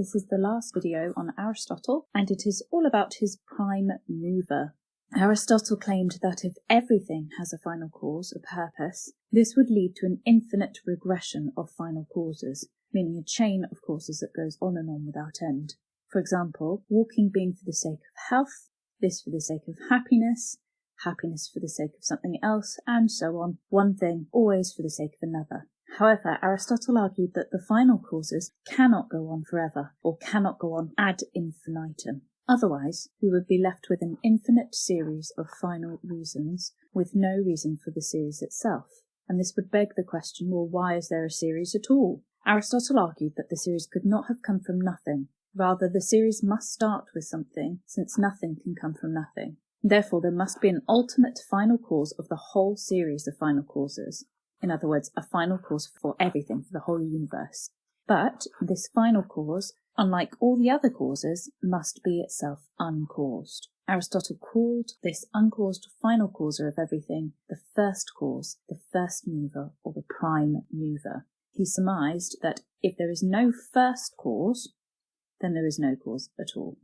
This is the last video on Aristotle, and it is all about his prime mover. Aristotle claimed that if everything has a final cause, a purpose, this would lead to an infinite regression of final causes, meaning a chain of causes that goes on and on without end. For example, walking being for the sake of health, this for the sake of happiness, happiness for the sake of something else, and so on, one thing always for the sake of another. However, Aristotle argued that the final causes cannot go on forever, or cannot go on ad infinitum. Otherwise, we would be left with an infinite series of final reasons, with no reason for the series itself. And this would beg the question, well, why is there a series at all? Aristotle argued that the series could not have come from nothing. Rather, the series must start with something, since nothing can come from nothing. Therefore, there must be an ultimate final cause of the whole series of final causes. In other words, a final cause for everything, for the whole universe. But this final cause, unlike all the other causes, must be itself uncaused. Aristotle called this uncaused final causer of everything the first cause, the first mover, or the prime mover. He surmised that if there is no first cause, then there is no cause at all.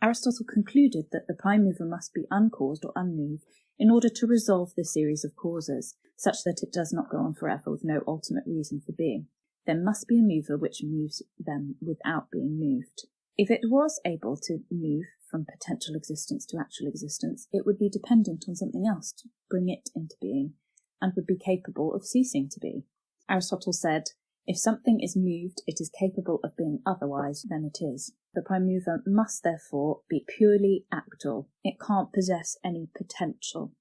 Aristotle concluded that the prime mover must be uncaused or unmoved in order to resolve the series of causes, such that it does not go on forever with no ultimate reason for being. There must be a mover which moves them without being moved. If it was able to move from potential existence to actual existence, it would be dependent on something else to bring it into being, and would be capable of ceasing to be. Aristotle said, if something is moved, it is capable of being otherwise than it is. The prime mover must therefore be purely actual. It can't possess any potential.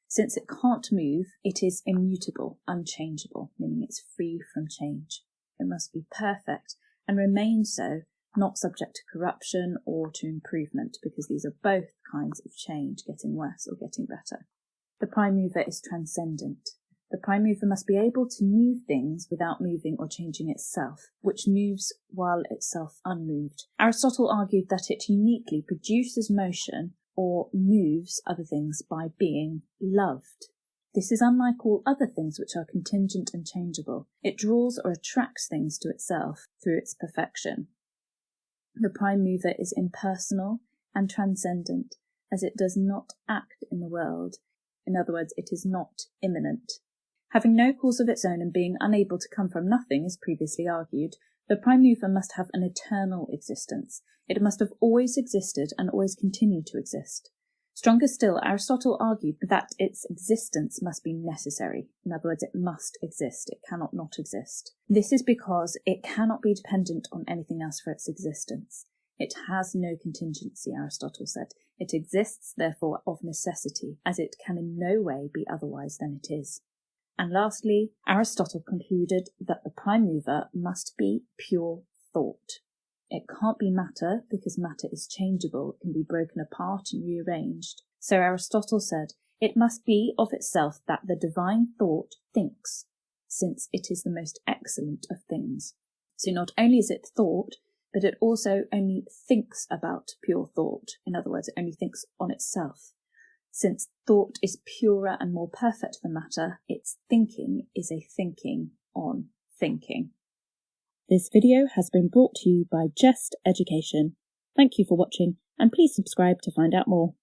Since it can't move, it is immutable, unchangeable, meaning it's free from change. It must be perfect and remain so, not subject to corruption or to improvement, because these are both kinds of change, getting worse or getting better. The prime mover is transcendent. The prime mover must be able to move things without moving or changing itself, which moves while itself unmoved. Aristotle argued that it uniquely produces motion or moves other things by being loved. This is unlike all other things which are contingent and changeable. It draws or attracts things to itself through its perfection. The prime mover is impersonal and transcendent, as it does not act in the world. In other words, it is not immanent. Having no cause of its own and being unable to come from nothing, as previously argued, the prime mover must have an eternal existence. It must have always existed and always continue to exist. Stronger still, Aristotle argued that its existence must be necessary. In other words, it must exist. It cannot not exist. This is because it cannot be dependent on anything else for its existence. It has no contingency, Aristotle said. It exists, therefore, of necessity, as it can in no way be otherwise than it is. And lastly, Aristotle concluded that the prime mover must be pure thought. It can't be matter, because matter is changeable, it can be broken apart and rearranged. So Aristotle said, it must be of itself that the divine thought thinks, since it is the most excellent of things. So not only is it thought, but it also only thinks about pure thought. In other words, it only thinks on itself. Since thought is purer and more perfect than matter, its thinking is a thinking on thinking. This video has been brought to you by Jest Education. Thank you for watching, and please subscribe to find out more.